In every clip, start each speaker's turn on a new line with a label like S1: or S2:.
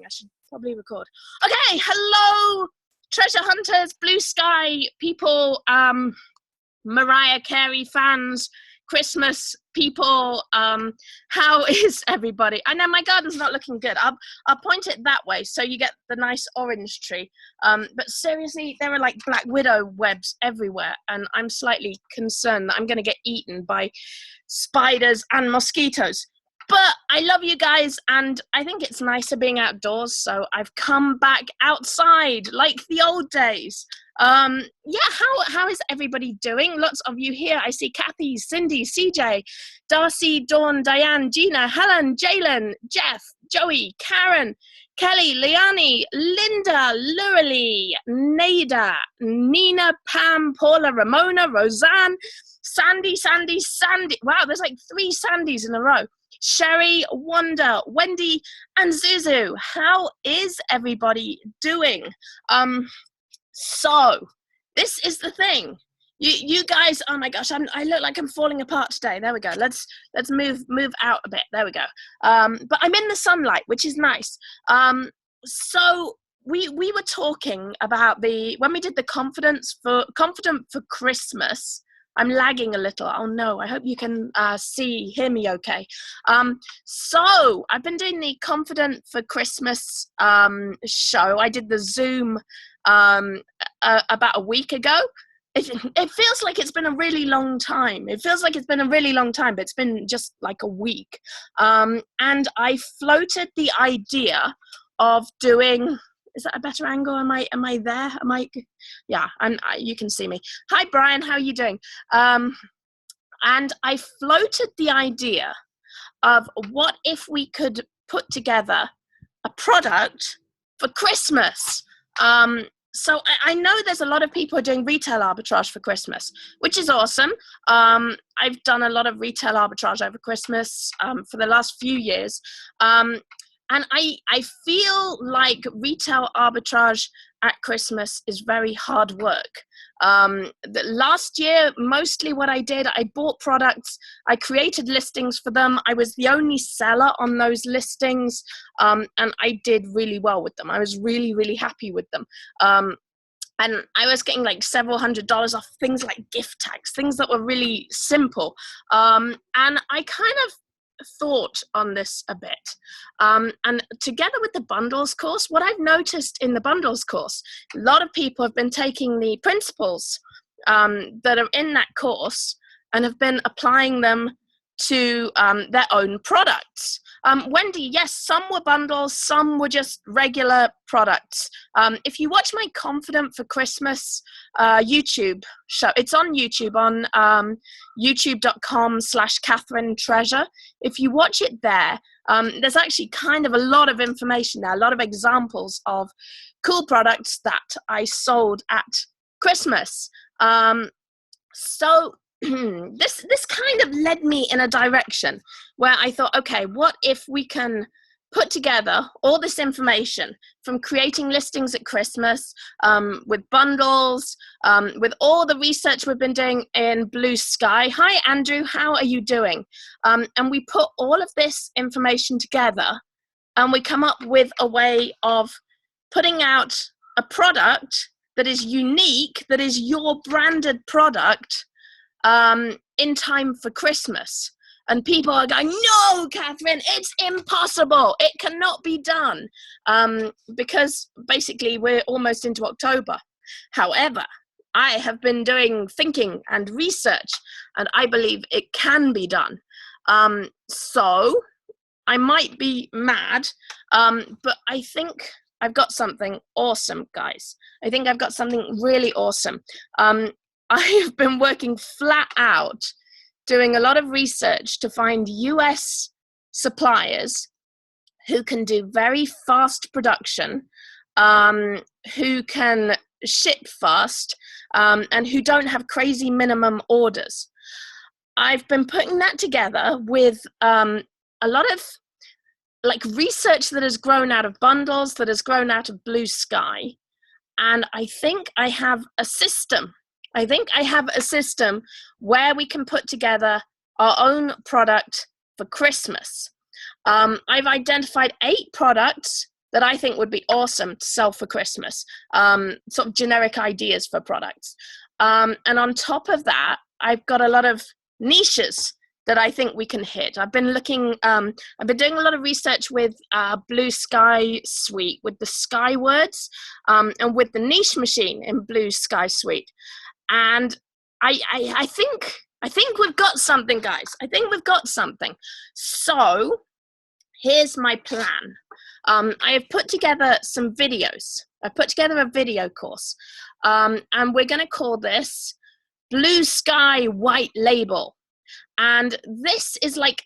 S1: I should probably record. Okay, hello, treasure hunters, blue sky people, Mariah Carey fans, Christmas people. How is everybody? I know my garden's not looking good. I'll point it that way so you get the nice orange tree. But seriously, there are like black widow webs everywhere, and I'm slightly concerned that I'm going to get eaten by spiders and mosquitoes. But I love you guys, and I think it's nicer being outdoors, so I've come back outside like the old days. How is everybody doing? Lots of you here. I see Kathy, Cindy, CJ, Darcy, Dawn, Diane, Gina, Helen, Jalen, Jeff, Joey, Karen, Kelly, Liani, Linda, Lurely, Nada, Nina, Pam, Paula, Ramona, Roseanne, Sandy. Wow, there's like 3 Sandys in a row. Sherry, Wanda, Wendy, and Zuzu. How is everybody doing? So this is the thing. You guys, oh my gosh, I look like I'm falling apart today. There we go. Let's move out a bit. There we go. But I'm in the sunlight, which is nice. So we were talking about when we did the confident for Christmas. I'm lagging a little. Oh no, I hope you can hear me okay. So I've been doing the Confident for Christmas show. I did the Zoom about a week ago. It feels like it's been a really long time. But it's been just like a week. And I floated the idea of doing... Is that a better angle? Am I there? Yeah, you can see me. Hi, Brian, how are you doing? And I floated the idea of what if we could put together a product for Christmas. So I know there's a lot of people doing retail arbitrage for Christmas, which is awesome. I've done a lot of retail arbitrage over Christmas for the last few years. And I feel like retail arbitrage at Christmas is very hard work. Last year, mostly what I did, I bought products, I created listings for them. I was the only seller on those listings, and I did really well with them. I was really, really happy with them. And I was getting like several $100s off things like gift tags, things that were really simple. And I kind of thought on this a bit, and together with the bundles course, what I've noticed in the bundles course, a lot of people have been taking the principles that are in that course and have been applying them to their own products. Wendy, yes, some were bundles, some were just regular products. If you watch my Confident for Christmas YouTube show, it's on YouTube, on youtube.com/Katharyne Treasure. If you watch it there, there's actually kind of a lot of information there, a lot of examples of cool products that I sold at Christmas. So this kind of led me in a direction where I thought, okay, what if we can put together all this information from creating listings at Christmas, with bundles, with all the research we've been doing in Blue Sky. Hi, Andrew, how are you doing? And we put all of this information together and we come up with a way of putting out a product that is unique, that is your branded product, in time for Christmas. And people are going, no, Katharyne, it's impossible. It cannot be done. Because basically we're almost into October. However, I have been doing thinking and research, and I believe it can be done. So I might be mad, but I think I've got something awesome, guys. I think I've got something really awesome. I have been working flat out, doing a lot of research to find US suppliers who can do very fast production, who can ship fast, and who don't have crazy minimum orders. I've been putting that together with a lot of like research that has grown out of bundles, that has grown out of Blue Sky. And I think I have a system. Where we can put together our own product for Christmas. I've identified 8 products that I think would be awesome to sell for Christmas, sort of generic ideas for products. And on top of that, I've got a lot of niches that I think we can hit. I've been looking, I've been doing a lot of research with Blue Sky Suite, with the Sky Words, and with the niche machine in Blue Sky Suite. And I think we've got something, guys. I think we've got something. So here's my plan. I have put together some videos. I've put together a video course, and we're going to call this Blue Sky White Label. And this is like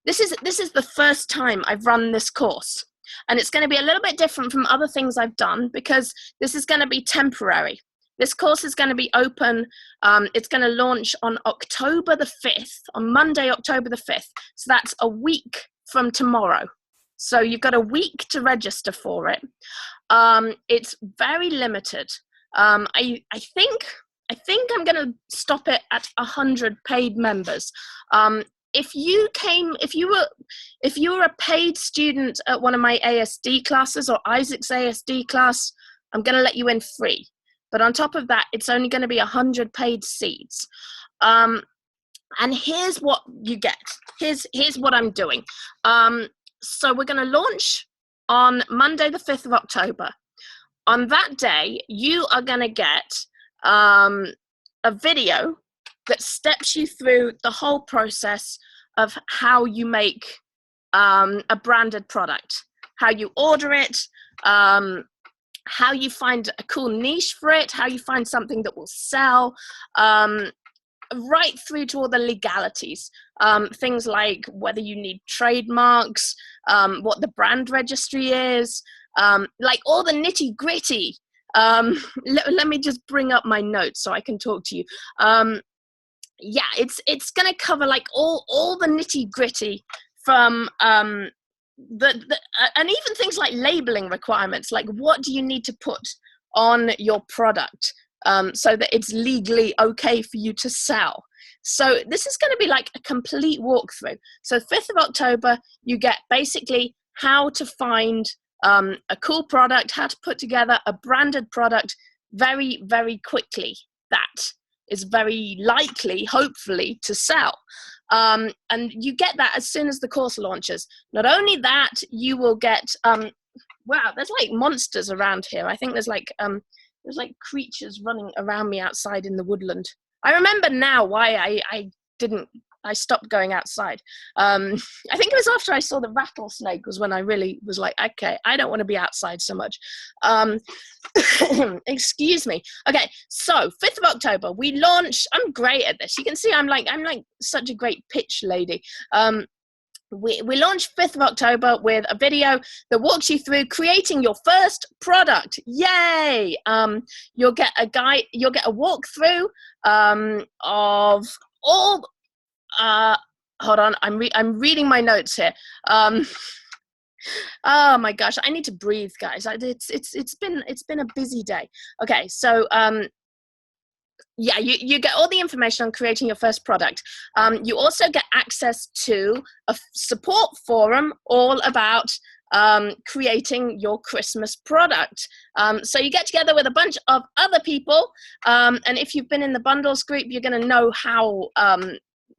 S1: this is the first time I've run this course, and it's going to be a little bit different from other things I've done because this is going to be temporary. This course is going to be open. It's going to launch on October the 5th, on Monday, October the 5th. So that's a week from tomorrow. So you've got a week to register for it. It's very limited. I think I'm going to stop it at 100 paid members. If you were a paid student at one of my ASD classes or Isaac's ASD class, I'm going to let you in free. But on top of that, it's only going to be 100 paid seats. And here's what you get. Here's what I'm doing. So we're going to launch on Monday, the 5th of October. On that day, you are going to get a video that steps you through the whole process of how you make a branded product, how you order it, how you find a cool niche for it, how you find something that will sell, right through to all the legalities. Things like whether you need trademarks, what the brand registry is, like all the nitty gritty. Let me just bring up my notes so I can talk to you. Yeah, it's going to cover like all the nitty gritty from and even things like labeling requirements, like what do you need to put on your product so that it's legally okay for you to sell. So this is going to be like a complete walkthrough. So 5th of October, you get basically how to find a cool product, how to put together a branded product very, very quickly. That is very likely, hopefully, to sell. And you get that as soon as the course launches. Not only that, you will get, wow, there's like monsters around here. I think there's like creatures running around me outside in the woodland. I remember now why I stopped going outside. I think it was after I saw the rattlesnake was when I really was like, okay, I don't want to be outside so much. Excuse me. Okay, so 5th of October, we launch. I'm great at this. You can see I'm like such a great pitch lady. We launch 5th of October with a video that walks you through creating your first product. Yay! You'll get a guide. You'll get a walkthrough of all. Hold on, I'm reading my notes here. Oh my gosh, I need to breathe, guys. It's been a busy day. Okay, so yeah, you get all the information on creating your first product. You also get access to a support forum all about creating your Christmas product. So you get together with a bunch of other people, and if you've been in the bundles group, you're going to know how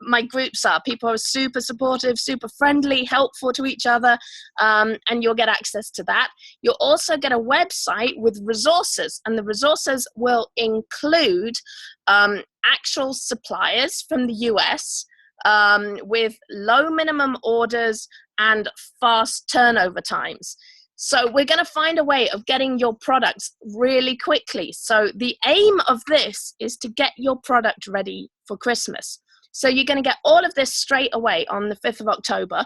S1: my groups are. People are super supportive, super friendly, helpful to each other, and you'll get access to that. You'll also get a website with resources, and the resources will include actual suppliers from the US with low minimum orders and fast turnover times. So we're going to find a way of getting your products really quickly. So the aim of this is to get your product ready for Christmas. So you're going to get all of this straight away on the 5th of October.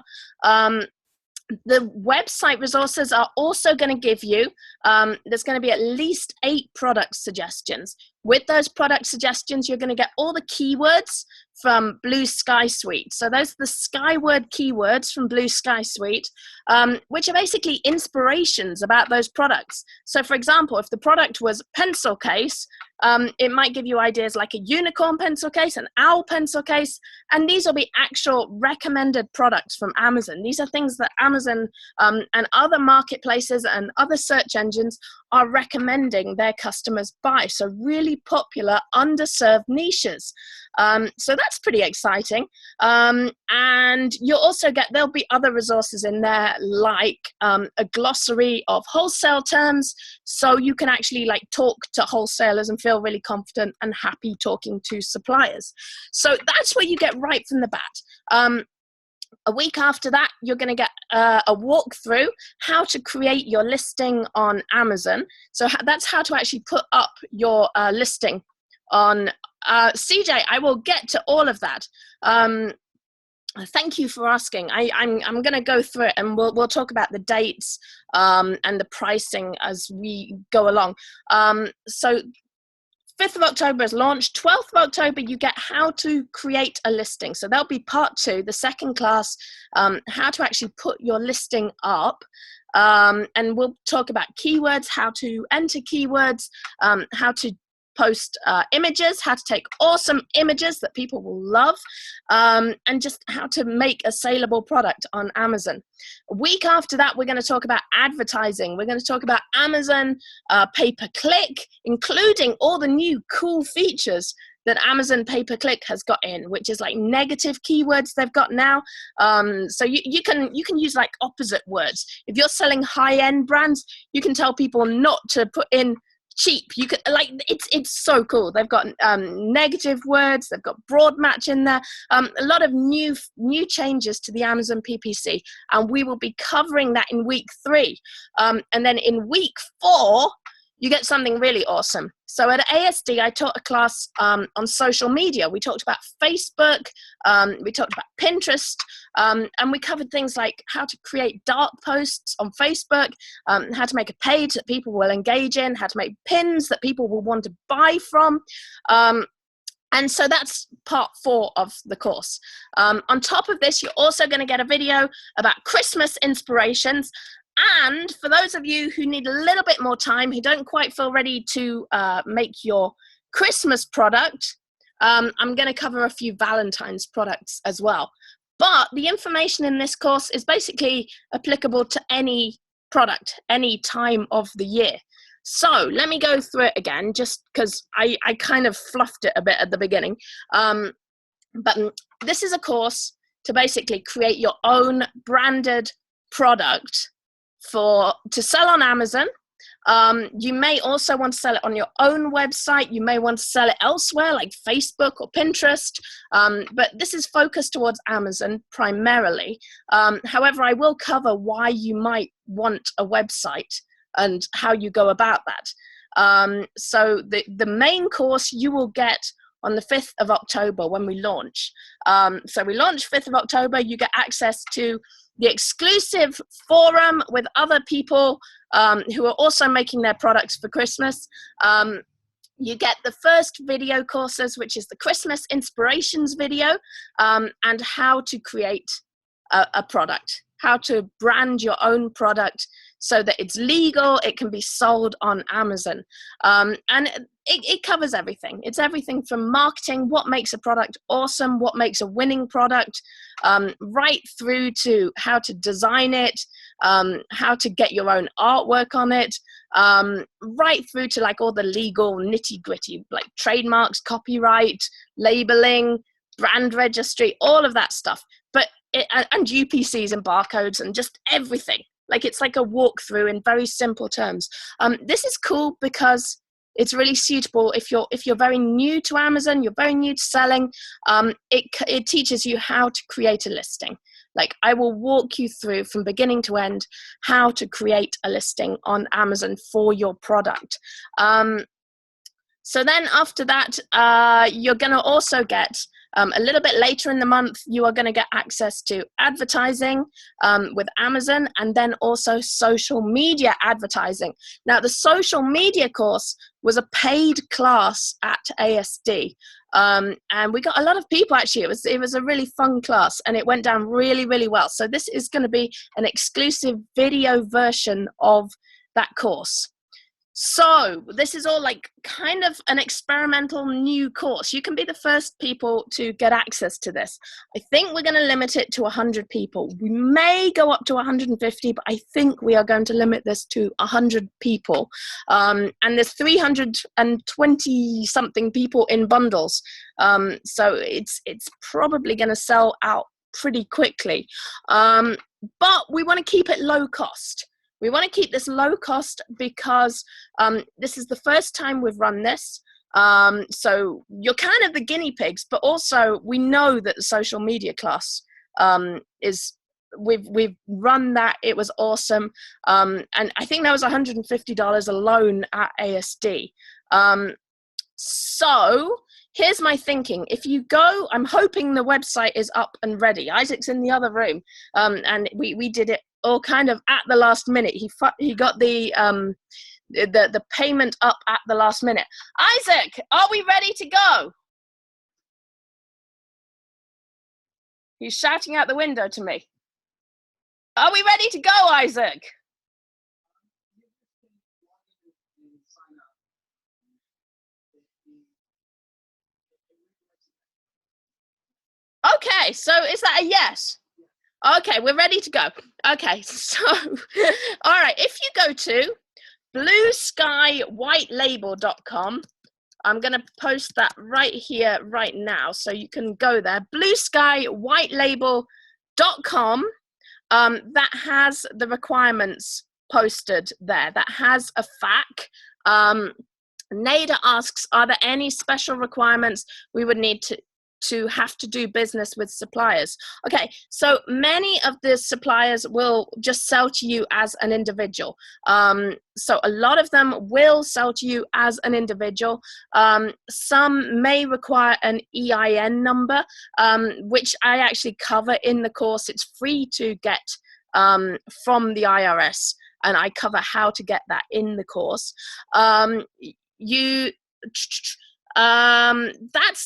S1: The website resources are also going to give you, there's going to be at least 8 product suggestions. With those product suggestions, you're going to get all the keywords from Blue Sky Suite. So those are the skyword keywords from Blue Sky Suite, which are basically inspirations about those products. So for example, if the product was pencil case, it might give you ideas like a unicorn pencil case, an owl pencil case, and these will be actual recommended products from Amazon. These are things that Amazon and other marketplaces and other search engines are recommending their customers buy. So really popular, underserved niches. So that's pretty exciting. And you'll also get, there'll be other resources in there like a glossary of wholesale terms. So you can actually like talk to wholesalers and feel really confident and happy talking to suppliers. So that's what you get right from the bat. A week after that, you're going to get a walkthrough how to create your listing on Amazon. So that's how to actually put up your listing on CJ. I will get to all of that. Thank you for asking. I'm going to go through it, and we'll talk about the dates and the pricing as we go along. So 5th of October is launched. 12th of October, you get how to create a listing. So there'll be part 2, the second class, how to actually put your listing up. And we'll talk about keywords, how to enter keywords, how to post images, how to take awesome images that people will love, and just how to make a saleable product on Amazon. A week after that, we're going to talk about advertising. We're going to talk about Amazon pay-per-click, including all the new cool features that Amazon pay-per-click has got in, which is like negative keywords they've got now. So you can use like opposite words. If you're selling high-end brands, you can tell people not to put in cheap. You could like it's so cool. They've got negative words, they've got broad match in there, a lot of new changes to the Amazon PPC, and we will be covering that in week 3. And then in week 4 you get something really awesome. So at ASD, I taught a class on social media. We talked about Facebook, we talked about Pinterest, and we covered things like how to create dark posts on Facebook, how to make a page that people will engage in, how to make pins that people will want to buy from. And so that's part 4 of the course. On top of this, you're also going to get a video about Christmas inspirations. And for those of you who need a little bit more time, who don't quite feel ready to make your Christmas product, I'm going to cover a few Valentine's products as well. But the information in this course is basically applicable to any product, any time of the year. So let me go through it again, just because I kind of fluffed it a bit at the beginning. But this is a course to basically create your own branded product to sell on Amazon. You may also want to sell it on your own website. You may want to sell it elsewhere like Facebook or Pinterest, but this is focused towards Amazon primarily. However, I will cover why you might want a website and how you go about that. So the main course you will get on the 5th of October when we launch. So we launch 5th of October, you get access to the exclusive forum with other people who are also making their products for Christmas. You get the first video courses, which is the Christmas inspirations video, and how to create a product, how to brand your own product so that it's legal, it can be sold on Amazon. And it covers everything. It's everything from marketing, what makes a product awesome, what makes a winning product, right through to how to design it, how to get your own artwork on it, right through to like all the legal nitty gritty, like trademarks, copyright, labeling, brand registry, all of that stuff. And UPCs and barcodes and just everything. Like it's like a walkthrough in very simple terms. This is cool because it's really suitable if you're very new to Amazon, you're very new to selling. It teaches you how to create a listing. Like I will walk you through from beginning to end how to create a listing on Amazon for your product. So then after that, you're going to also get a little bit later in the month, you are going to get access to advertising with Amazon, and then also social media advertising. Now, the social media course was a paid class at ASD. And we got a lot of people. Actually, it was a really fun class, and it went down really, really well. So this is going to be an exclusive video version of that course. So this is all like kind of an experimental new course. You can be the first people to get access to this. I think we're going to limit it to 100 people. We may go up to 150, but I think we are going to limit this to 100 people. And there's 320 something people in bundles. So it's probably going to sell out pretty quickly. But we want to keep it low cost. We want to keep this low cost because this is the first time we've run this. So you're kind of the guinea pigs, but also we know that the social media class we've run that. It was awesome. And I think that was $150 alone at ASD. So here's my thinking. If you go, I'm hoping the website is up and ready. Isaac's in the other room. And we did it all kind of at the last minute. He got the payment up at the last minute. Isaac, are we ready to go? He's shouting out the window to me. Are we ready to go, Isaac? Okay, so is that a yes? Okay, we're ready to go. Okay, so, all right, if you go to blueskywhitelabel.com, I'm going to post that right here, right now, so you can go there. blueskywhitelabel.com, that has the requirements posted there. That has a FAQ. Nada asks, are there any special requirements we would need to have to do business with suppliers? Okay, so many of the suppliers will just sell to you as an individual. So a lot of them will sell to you as an individual. Some may require an EIN number, which I actually cover in the course. It's free to get from the IRS, and I cover how to get that in the course.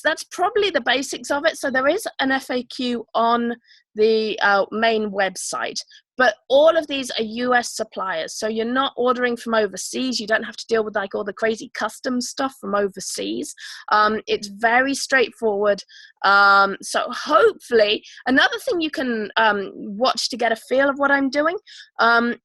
S1: That's probably the basics of it. So there is an FAQ on the main website, but all of these are US suppliers. So you're not ordering from overseas. You don't have to deal with like all the crazy custom stuff from overseas. It's very straightforward. So hopefully, another thing you can watch to get a feel of what I'm doing,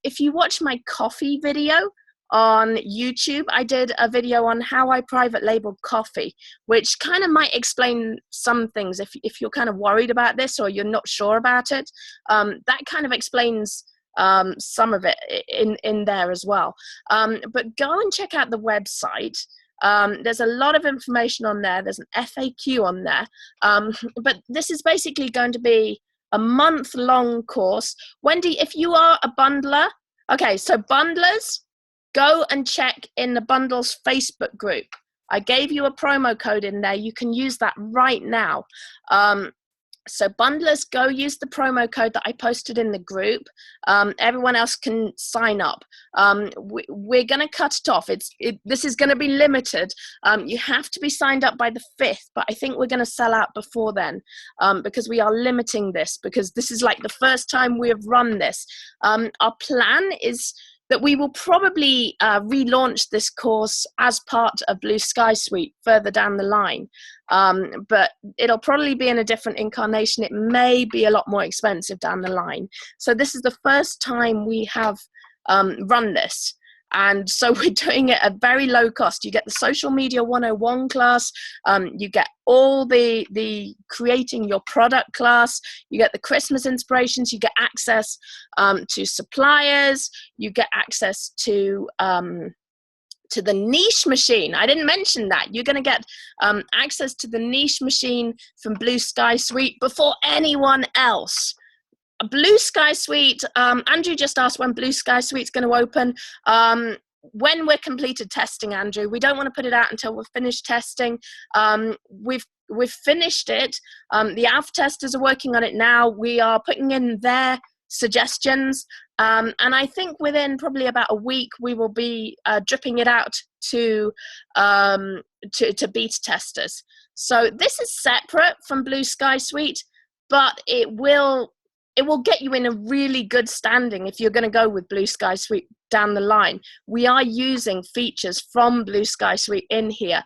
S1: if you watch my coffee video on YouTube, I did a video on how I private labeled coffee, which kind of might explain some things if you're kind of worried about this or you're not sure about it. That kind of explains some of it in there as well. But go and check out the website. There's a lot of information on there. There's an FAQ on there. But this is basically going to be a month-long course. Wendy, if you are a bundler, okay, so bundlers, go and check in the Bundles Facebook group. I gave you a promo code in there. You can use that right now. So bundlers, go use the promo code that I posted in the group. Everyone else can sign up. We're going to cut it off. This is going to be limited. You have to be signed up by the 5th, but I think we're going to sell out before then because we are limiting this, because this is like the first time we have run this. Our plan is that we will probably relaunch this course as part of Blue Sky Suite further down the line. But it'll probably be in a different incarnation. It may be a lot more expensive down the line. So this is the first time we have run this. And so we're doing it at very low cost. You get the Social Media 101 class. You get all the creating your product class. You get the Christmas inspirations. You get access to suppliers. You get access to the niche machine. I didn't mention that. You're going to get access to the niche machine from Blue Sky Suite before anyone else. Blue Sky Suite, Andrew just asked when Blue Sky Suite's going to open. When we're completed testing, Andrew, we don't want to put it out until we've finished testing. We've finished it. The alpha testers are working on it now. We are putting in their suggestions. And I think within probably about a week, we will be dripping it out to beta testers. So this is separate from Blue Sky Suite, but it will get you in a really good standing if you're going to go with Blue Sky Suite down the line. We are using features from Blue Sky Suite in here.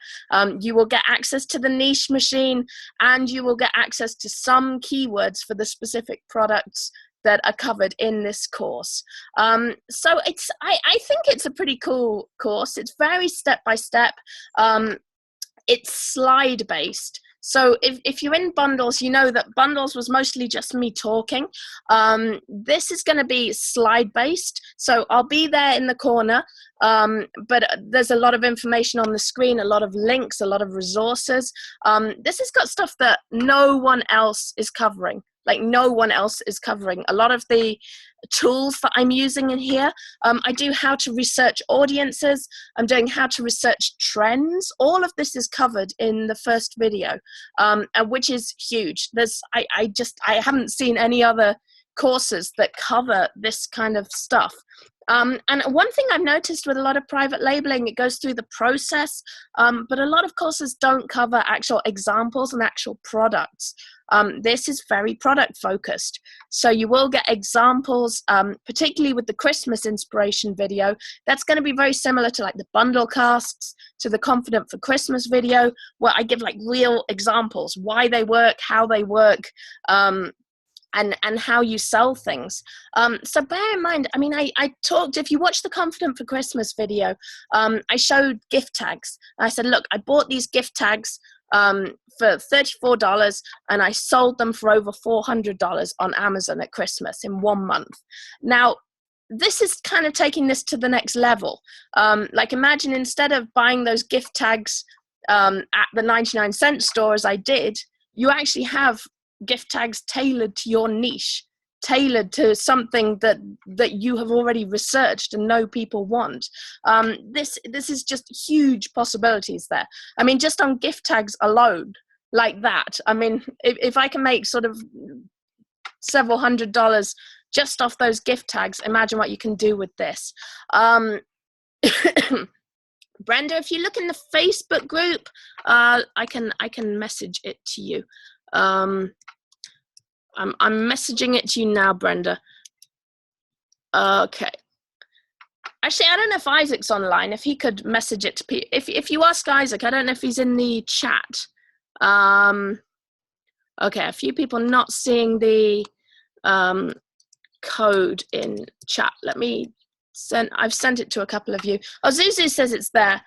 S1: You will get access to the niche machine, and you will get access to some keywords for the specific products that are covered in this course. So I think it's a pretty cool course. It's very step-by-step. It's slide-based. So if you're in bundles, you know that bundles was mostly just me talking. This is going to be slide-based. So I'll be there in the corner, but there's a lot of information on the screen, a lot of links, a lot of resources. This has got stuff that no one else is covering. Like no one else is covering. A lot of the tools that I'm using in here, I do how to research audiences. I'm doing how to research trends. All of this is covered in the first video, and which is huge. I haven't seen any other courses that cover this kind of stuff. And one thing I've noticed with a lot of private labeling, it goes through the process, but a lot of courses don't cover actual examples and actual products. This is very product focused. So you will get examples, particularly with the Christmas inspiration video. That's going to be very similar to like the bundle casts, to the Confident for Christmas video, where I give like real examples, why they work, how they work, and how you sell things. So bear in mind, I mean, I talked, if you watch the Confident for Christmas video, I showed gift tags. I said, look, I bought these gift tags for $34, and I sold them for over $400 on Amazon at Christmas in 1 month. Now, this is kind of taking this to the next level. Like imagine instead of buying those gift tags at the 99-cent store as I did, you actually have gift tags tailored to your niche, tailored to something that you have already researched and know people want. This is just huge possibilities there. I mean, just on gift tags alone, like that. I mean, if I can make sort of several $100s just off those gift tags, imagine what you can do with this. Brenda, if you look in the Facebook group, I can message it to you. I'm messaging it to you now, Brenda. Okay. Actually, I don't know if Isaac's online. If he could message it to people. If you ask Isaac, I don't know if he's in the chat. Okay, a few people not seeing the code in chat. Let me send. I've sent it to a couple of you. Oh, Zuzu says it's there.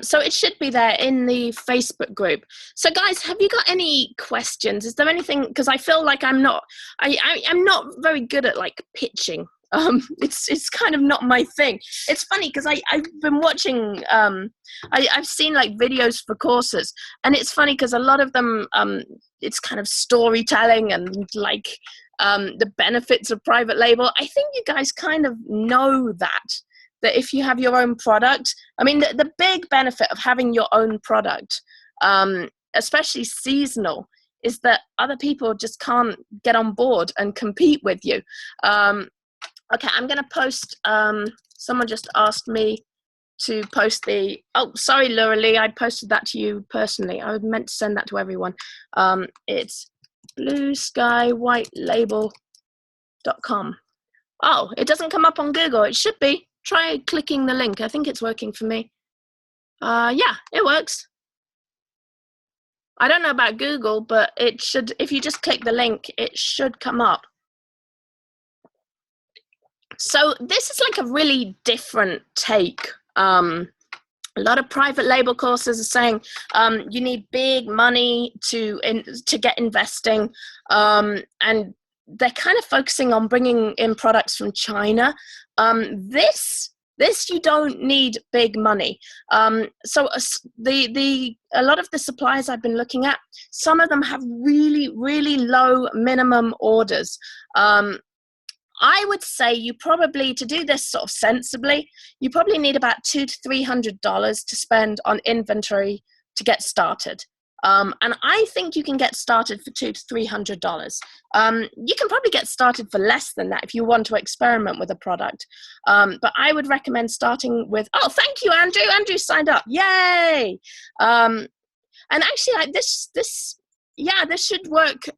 S1: So it should be there in the Facebook group. So guys, have you got any questions? Is there anything, because I feel like I'm not very good at like pitching. It's kind of not my thing. It's funny because I've been watching, I've seen like videos for courses, and it's funny because a lot of them, it's kind of storytelling and like the benefits of private label. I think you guys kind of know that if you have your own product, I mean, the big benefit of having your own product, especially seasonal, is that other people just can't get on board and compete with you. Okay, I'm going to post, someone just asked me to post the, oh, sorry, Laura Lee, I posted that to you personally. I meant to send that to everyone. It's blueskywhitelabel.com. Oh, it doesn't come up on Google. It should be. Try clicking the link. I think it's working for me. Yeah, it works. I don't know about Google, but it should, if you just click the link, it should come up. So this is like a really different take. A lot of private label courses are saying you need big money to get investing, and they're kind of focusing on bringing in products from China. This you don't need big money. So a lot of the suppliers I've been looking at, some of them have really, really low minimum orders. I would say you probably, to do this sort of sensibly, you probably need about $200 to $300 to spend on inventory to get started. And I think you can get started for $200 to $300. You can probably get started for less than that if you want to experiment with a product. But I would recommend starting with, oh, thank you, Andrew. Andrew signed up. Yay. And actually, like this should work.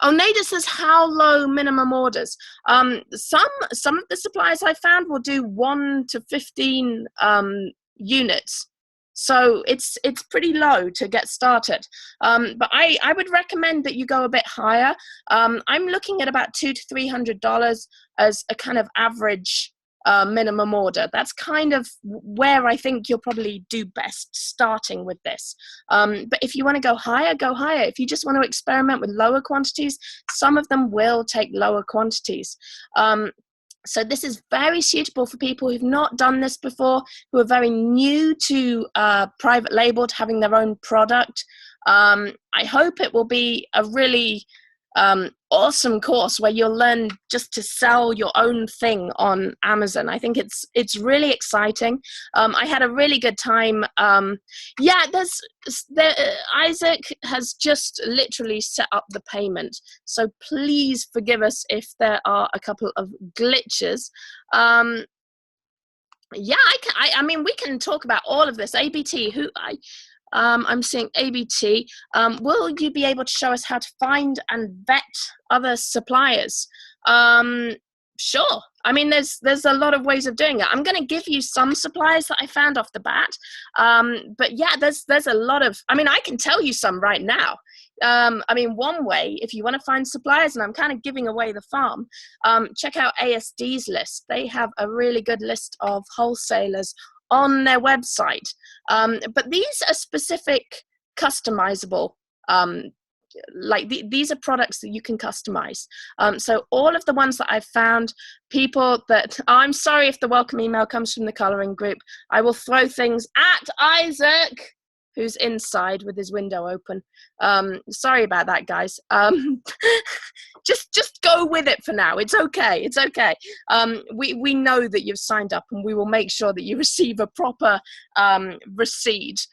S1: Oh, Nada says, how low minimum orders? Some of the suppliers I found will do 1 to 15 units. So it's pretty low to get started. But I would recommend that you go a bit higher. I'm looking at about $200 to $300 as a kind of average minimum order. That's kind of where I think you'll probably do best starting with this. But if you want to go higher, go higher. If you just want to experiment with lower quantities, some of them will take lower quantities. So this is very suitable for people who've not done this before, who are very new to private label, to having their own product. I hope it will be a really awesome course where you'll learn just to sell your own thing on Amazon. I think it's really exciting. I had a really good time. Isaac has just literally set up the payment, so please forgive us if there are a couple of glitches. I mean, we can talk about all of this. ABT, I'm seeing ABT. Will you be able to show us how to find and vet other suppliers? Sure. I mean, there's a lot of ways of doing it. I'm going to give you some suppliers that I found off the bat. But yeah, there's a lot of, I mean, I can tell you some right now. I mean, one way, if you want to find suppliers, and I'm kind of giving away the farm, check out ASD's list. They have a really good list of wholesalers on their website. But these are specific customizable, these are products that you can customize. So all of the ones that I've found, people that, I'm sorry if the welcome email comes from the coloring group, I will throw things at Isaac, who's inside with his window open. Sorry about that, guys. Just go with it for now. It's okay. It's okay. We know that you've signed up, and we will make sure that you receive a proper receipt.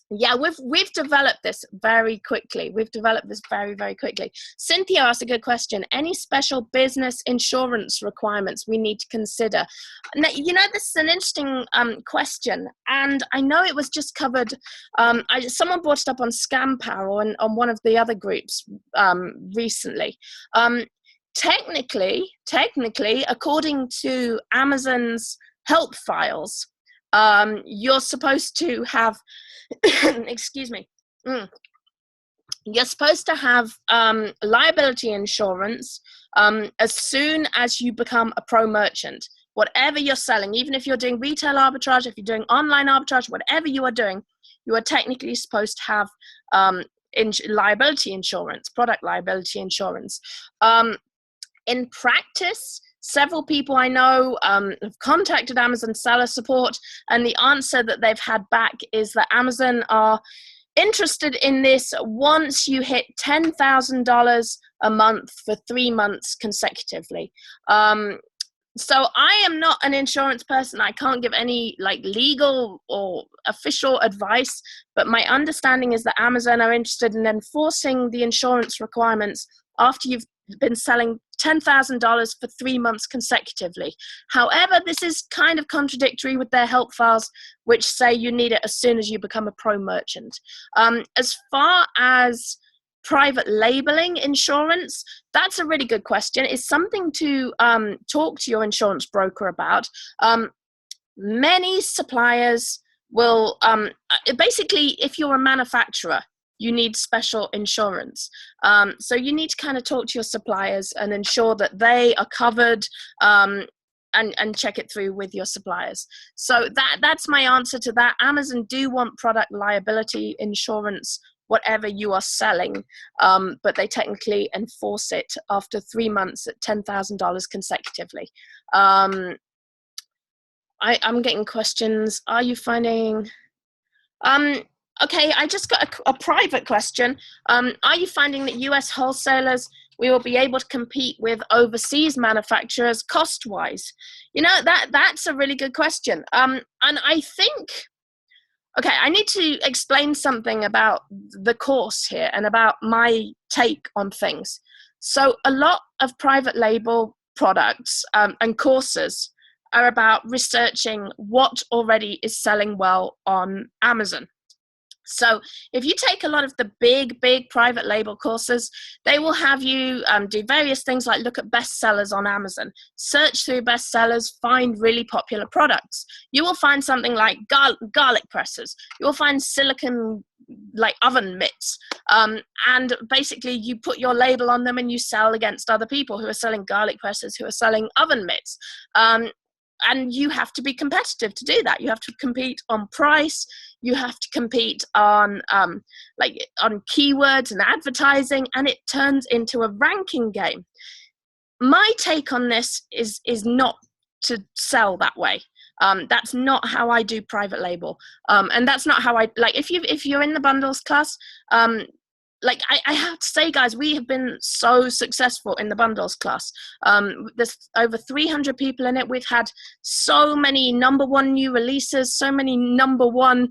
S1: Yeah, we've developed this very quickly. We've developed this very, very quickly. Cynthia asked a good question. Any special business insurance requirements we need to consider? Now, you know, this is an interesting question, and I know it was just covered. Someone brought it up on Scam Power and on one of the other groups recently. Technically, according to Amazon's help files, you're supposed to have excuse me. You're supposed to have liability insurance as soon as you become a pro merchant. Whatever you're selling, even if you're doing retail arbitrage, if you're doing online arbitrage, whatever you are doing, you are technically supposed to have liability insurance, product liability insurance. In practice, several people I know have contacted Amazon seller support, and the answer that they've had back is that Amazon are interested in this once you hit $10,000 a month for 3 months consecutively. So I am not an insurance person. I can't give any legal or official advice, but my understanding is that Amazon are interested in enforcing the insurance requirements after you've been selling $10,000 for 3 months consecutively. However, this is kind of contradictory with their help files, which say you need it as soon as you become a pro merchant. As far as private labeling insurance, that's a really good question. It's something to talk to your insurance broker about. Many suppliers will, basically, if you're a manufacturer, you need special insurance. So you need to kind of talk to your suppliers and ensure that they are covered, and check it through with your suppliers. So that's my answer to that. Amazon do want product liability insurance, whatever you are selling, but they technically enforce it after 3 months at $10,000 consecutively. I'm getting questions. Are you finding... Okay, I just got a private question. Are you finding that US wholesalers we will be able to compete with overseas manufacturers cost-wise? You know, that's a really good question. And I think Okay, I need to explain something about the course here and about my take on things. So a lot of private label products and courses are about researching what already is selling well on Amazon. So if you take a lot of the big private label courses, they will have you do various things like look at bestsellers on Amazon, search through bestsellers, find really popular products. You will find something like garlic presses. You will find silicone like oven mitts, and basically you put your label on them and you sell against other people who are selling garlic presses, who are selling oven mitts. And you have to be competitive to do that. You have to compete on price. You have to compete on on keywords and advertising, and it turns into a ranking game. My take on this is not to sell that way. That's not how I do private label, and that's not how I like. If you're in the bundles class, like I have to say, guys, we have been so successful in the bundles class. There's over 300 people in it. We've had so many #1 new releases, so many #1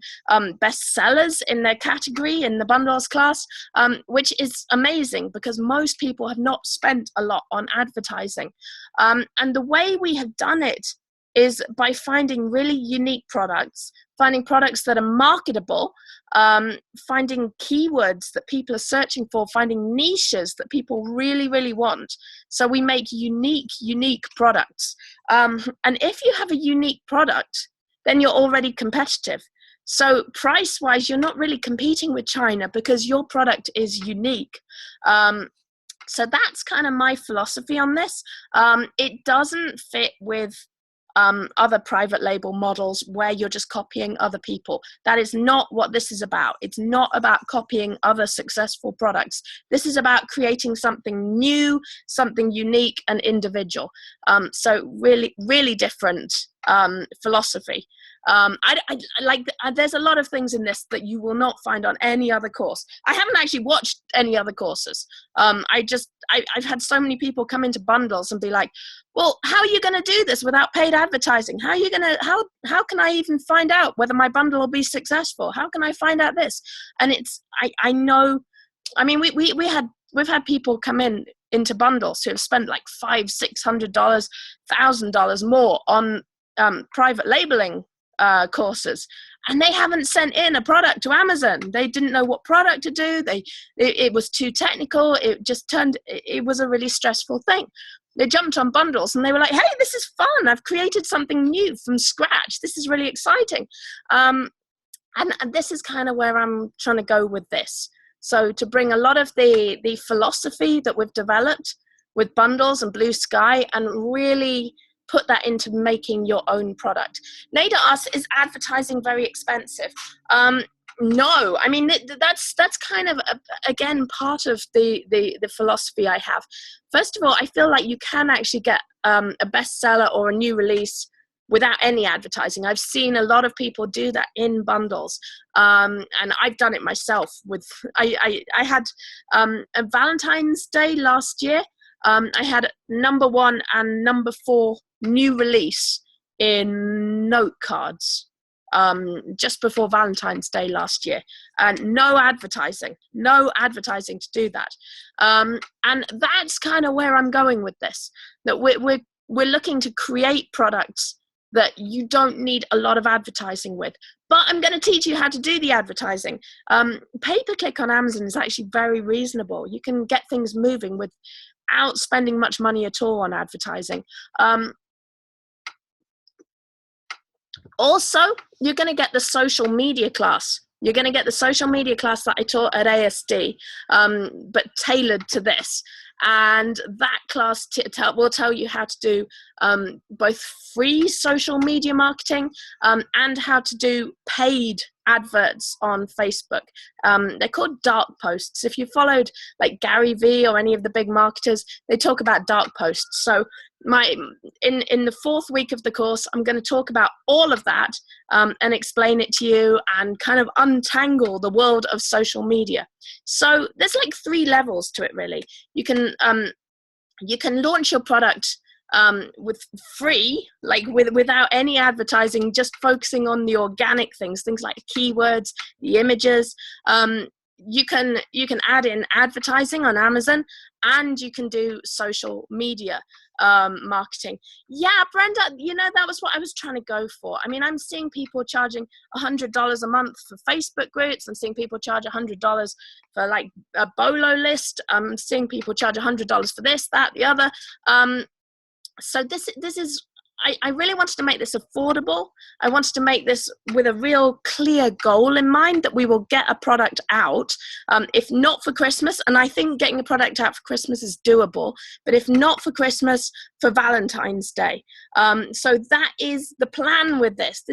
S1: bestsellers in their category in the bundles class, which is amazing because most people have not spent a lot on advertising. And the way we have done it is by finding really unique products, finding products that are marketable, finding keywords that people are searching for, finding niches that people really want. So we make unique products. And if you have a unique product, then you're already competitive. So price-wise, you're not really competing with China because your product is unique. So that's kind of my philosophy on this. It doesn't fit with other private label models where you're just copying other people. That is not what this is about. It's not about copying other successful products. This is about creating something new, something unique and individual. So really different philosophy. There's a lot of things in this that you will not find on any other course. I haven't actually watched any other courses. I've had so many people come into bundles and be like, well, how are you going to do this without paid advertising? How can I even find out whether my bundle will be successful? How can I find out this? And I know, I mean, we've had people come into bundles who have spent like $500, $600, $1,000 more on private labeling courses, and they haven't sent in a product to Amazon. They didn't know what product to do. It was too technical. It was a really stressful thing. They jumped on bundles and they were like, hey, this is fun. I've created something new from scratch. This is really exciting. And this is kind of where I'm trying to go with this. So to bring a lot of the philosophy that we've developed with bundles and Blue Sky and really put that into making your own product. Nada asks, is advertising very expensive? No, I mean, that's kind of, again, part of the philosophy I have. First of all, I feel like you can actually get a bestseller or a new release without any advertising. I've seen a lot of people do that in bundles, and I've done it myself. I had a Valentine's Day last year. I had #1 and #4 new release in note cards just before Valentine's Day last year, and no advertising to do that. And that's kind of where I'm going with this, that we're looking to create products that you don't need a lot of advertising with. But I'm going to teach you how to do the advertising. Pay-per-click on Amazon is actually very reasonable. You can get things moving without spending much money at all on advertising. Also, you're going to get the social media class. You're going to get the social media class that I taught at ASD, but tailored to this. And that class will tell you how to do both free social media marketing and how to do paid adverts on Facebook. They're called dark posts. If you followed like Gary Vee or any of the big marketers, they talk about dark posts. So in the 4th week of the course, I'm going to talk about all of that and explain it to you and kind of untangle the world of social media. So there's like 3 levels to it, really. You can launch your product with free, like without any advertising, just focusing on the organic things like keywords, the images. You can add in advertising on Amazon, and you can do social media marketing. Yeah, Brenda, that was what I was trying to go for. I mean, I'm seeing people charging $100 a month for Facebook groups. I'm seeing people charge $100 for like a bolo list. I'm seeing people charge $100 for this, that, the other. So this is, I really wanted to make this affordable. I wanted to make this with a real clear goal in mind, that we will get a product out, if not for Christmas. And I think getting a product out for Christmas is doable, but if not for Christmas, for Valentine's Day. So that is the plan with this.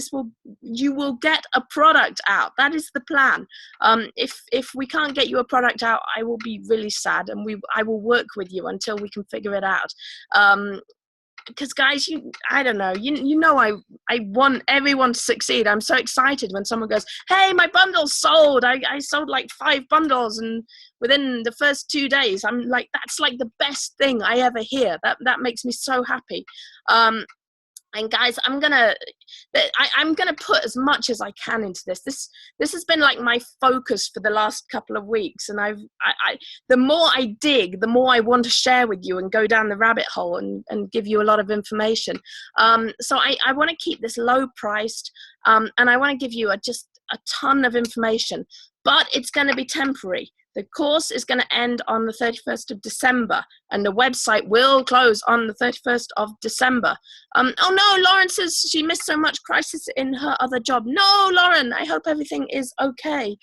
S1: You will get a product out. That is the plan. If we can't get you a product out, I will be really sad, and I will work with you until we can figure it out. Because guys, I don't know, I want everyone to succeed. I'm so excited when someone goes, hey, my bundle's sold. I sold like 5 bundles, and within the first 2 days, I'm like, that's like the best thing I ever hear. That makes me so happy. And guys, I'm gonna put as much as I can into this. This has been like my focus for the last couple of weeks, and the more I dig, the more I want to share with you and go down the rabbit hole and give you a lot of information. So I want to keep this low priced, and I want to give you just a ton of information, but it's going to be temporary. The course is going to end on the 31st of December, and the website will close on the 31st of December. Oh no, Lauren says she missed so much crisis in her other job. No, Lauren, I hope everything is okay.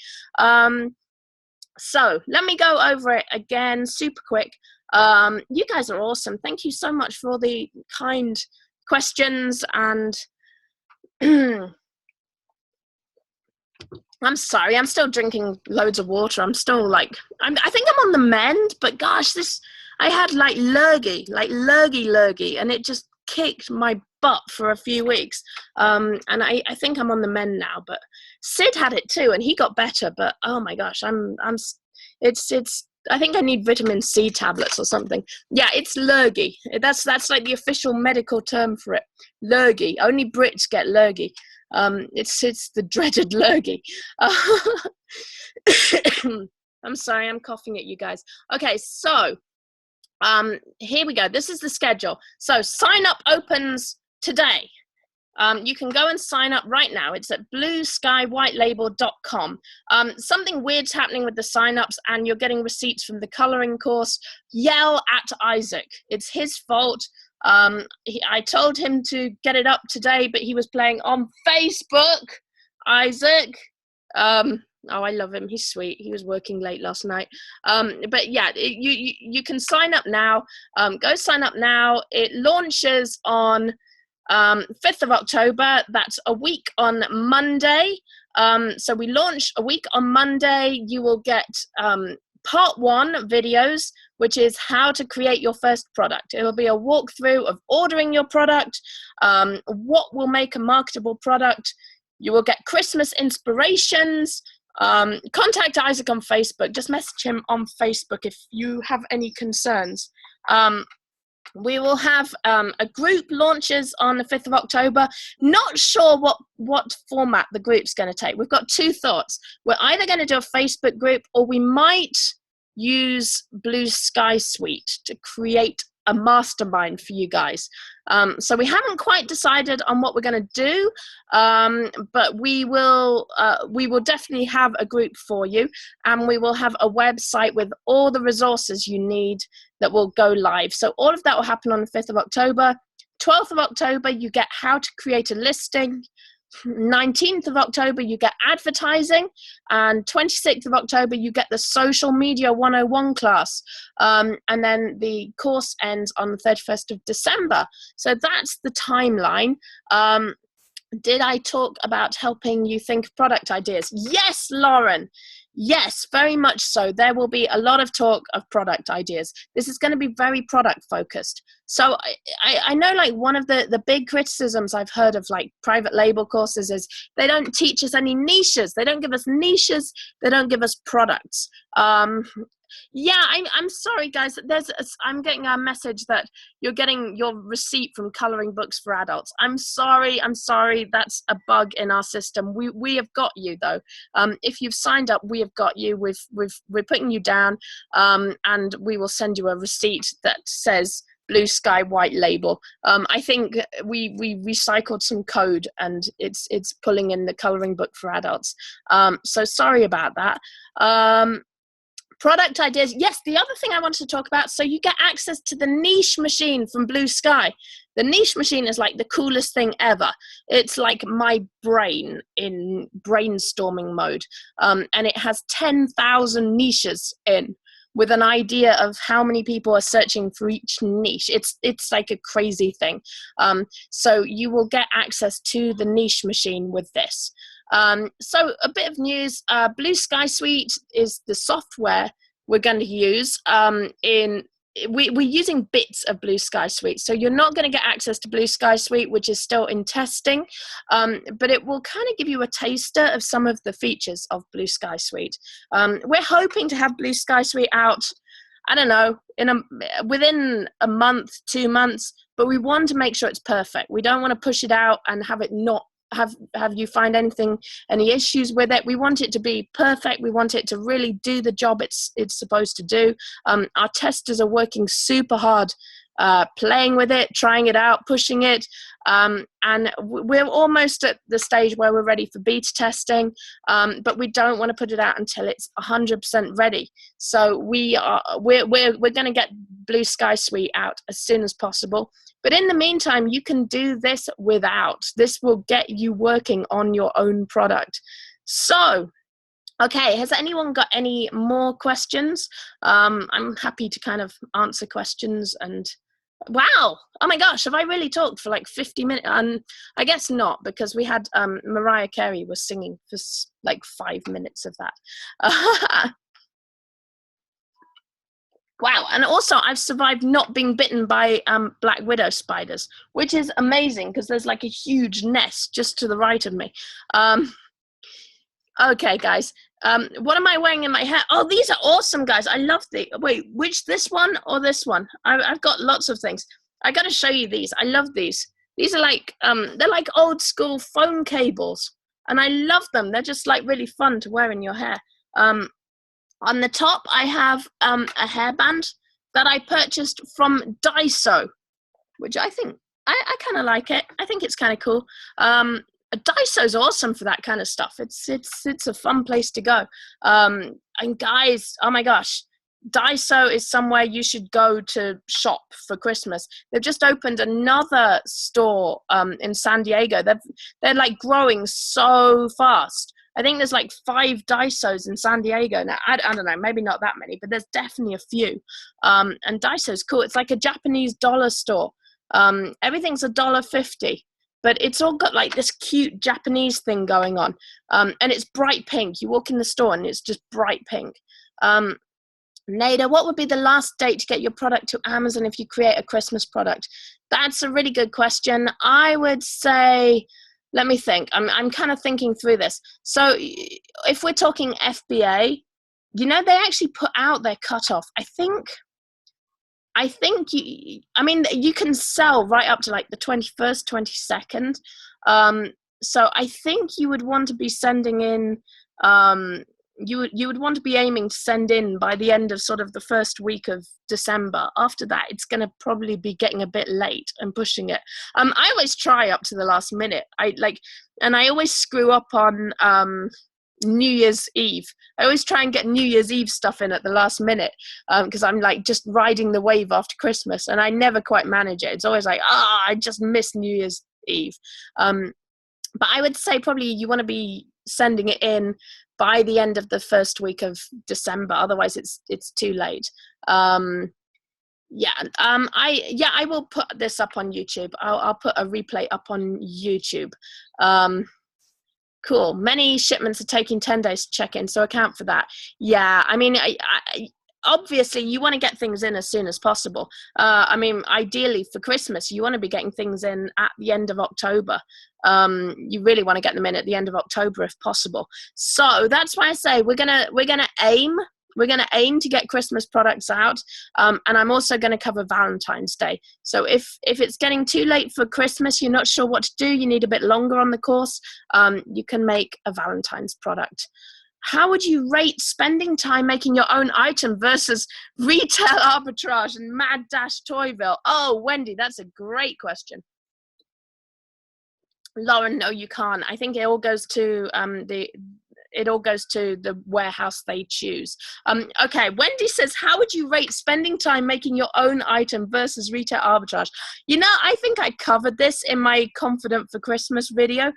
S1: So let me go over it again super quick. You guys are awesome. Thank you so much for all the kind questions, and I'm sorry, I'm still drinking loads of water. I'm still like, I think I'm on the mend, but gosh, I had like lurgy, and it just kicked my butt for a few weeks. And I think I'm on the mend now, but Sid had it too, and he got better, but oh my gosh, I think I need vitamin C tablets or something. Yeah, it's lurgy. That's like the official medical term for it. Lurgy. Only Brits get lurgy. It's the dreaded lurgy. I'm sorry, I'm coughing at you guys. Okay, so here we go. This is the schedule. So sign up opens today. You can go and sign up right now. It's at blueskywhitelabel.com. Something weird's happening with the sign-ups, and you're getting receipts from the coloring course. Yell at Isaac. It's his fault. I told him to get it up today, but he was playing on Facebook. Isaac. Oh, I love him. He's sweet. He was working late last night. But yeah, you can sign up now. Go sign up now. It launches on 5th of October. That's a week on Monday. So we launch a week on Monday. You will get part 1 videos, which is how to create your first product. It'll be a walkthrough of ordering your product, what will make a marketable product. You will get Christmas inspirations. Contact Isaac on Facebook. Just message him on Facebook if you have any concerns. We will have a group launches on the 5th of October. Not sure what format the group's going to take. We've got 2 thoughts. We're either going to do a Facebook group, or we might use Blue Sky Suite to create a mastermind for you guys. So we haven't quite decided on what we're going to do, but we will definitely have a group for you, and we will have a website with all the resources you need that will go live. So all of that will happen on the 5th of October. 12th of October, you get how to create a listing. 19th of October, you get advertising, and 26th of October, you get the social media 101 class, and then the course ends on the 31st of December. So that's the timeline. Did I talk about helping you think of product ideas? Yes, Lauren. Yes, very much so. There will be a lot of talk of product ideas. This is going to be very product focused. So I know, like, one of the big criticisms I've heard of like private label courses is they don't teach us any niches. They don't give us niches. They don't give us products. Yeah, I'm sorry, guys. I'm getting a message that you're getting your receipt from Coloring Books for Adults. I'm sorry. That's a bug in our system. We have got you though. If you've signed up, we have got you. We're putting you down, and we will send you a receipt that says Blue Sky White Label. I think we recycled some code and it's pulling in the Coloring Book for Adults. So sorry about that. Product ideas. Yes, the other thing I wanted to talk about, so you get access to the niche machine from Blue Sky. The niche machine is like the coolest thing ever. It's like my brain in brainstorming mode. And it has 10,000 niches in, with an idea of how many people are searching for each niche. It's like a crazy thing. So you will get access to the niche machine with this. So a bit of news, Blue Sky Suite is the software we're going to use. We're using bits of Blue Sky Suite. So you're not going to get access to Blue Sky Suite, which is still in testing, but it will kind of give you a taster of some of the features of Blue Sky Suite. We're hoping to have Blue Sky Suite out, I don't know, within a month, 2 months, but we want to make sure it's perfect. We don't want to push it out and have it not have you find any issues with it. We want it to be perfect. We want it to really do the job it's supposed to do. Our testers are working super hard, playing with it, trying it out, pushing it, and we're almost at the stage where we're ready for beta testing, but we don't want to put it out until it's 100% ready. So we're going to get Blue Sky Suite out as soon as possible. But in the meantime, you can do this without. This will get you working on your own product. So, okay, has anyone got any more questions? I'm happy to kind of answer questions. And wow, oh my gosh, have I really talked for like 50 minutes? I guess not, because we had Mariah Carey was singing for like 5 minutes of that. Wow, and also I've survived not being bitten by black widow spiders, which is amazing because there's like a huge nest just to the right of me. Okay, guys, what am I wearing in my hair? Oh, these are awesome, guys. I love wait, this one or this one? I've got lots of things. I got to show you these. I love these. These are like, they're like old school phone cables, and I love them. They're just like really fun to wear in your hair. On the top, I have a hairband that I purchased from Daiso, which I think, I kind of like it. I think it's kind of cool. Daiso's awesome for that kind of stuff. It's a fun place to go. And guys, oh my gosh, Daiso is somewhere you should go to shop for Christmas. They've just opened another store in San Diego. They're like growing so fast. I think there's like 5 Daisos in San Diego. Now, I don't know, maybe not that many, but there's definitely a few. And Daiso's cool. It's like a Japanese dollar store. Everything's $1.50, but it's all got like this cute Japanese thing going on. And it's bright pink. You walk in the store and it's just bright pink. Nada, what would be the last date to get your product to Amazon if you create a Christmas product? That's a really good question. I would say, let me think. I'm kind of thinking through this. So if we're talking FBA, you know, they actually put out their cutoff. I think you can sell right up to like the 21st, 22nd. So I think you would want to be sending in, you would want to be aiming to send in by the end of sort of the first week of December. After that, it's going to probably be getting a bit late and pushing it. I always try up to the last minute. And I always screw up on New Year's Eve. I always try and get New Year's Eve stuff in at the last minute because I'm like just riding the wave after Christmas, and I never quite manage it. It's always like, I just missed New Year's Eve. But I would say probably you want to be sending it in by the end of the first week of December. Otherwise, it's too late. I will put this up on YouTube. I'll put a replay up on YouTube. Cool. Many shipments are taking 10 days to check in, so account for that. Yeah, I mean, obviously you want to get things in as soon as possible. Ideally for Christmas, you want to be getting things in at the end of October. You really want to get them in at the end of October if possible. So that's why I say we're gonna aim We're going to aim to get Christmas products out, and I'm also going to cover Valentine's Day. So if it's getting too late for Christmas, you're not sure what to do, you need a bit longer on the course, you can make a Valentine's product. How would you rate spending time making your own item versus retail arbitrage and mad dash Toyville? Oh, Wendy, that's a great question. Lauren, no, you can't. I think it all goes to the warehouse they choose. Okay, Wendy says, how would you rate spending time making your own item versus retail arbitrage? You know, I think I covered this in my Confident for Christmas video.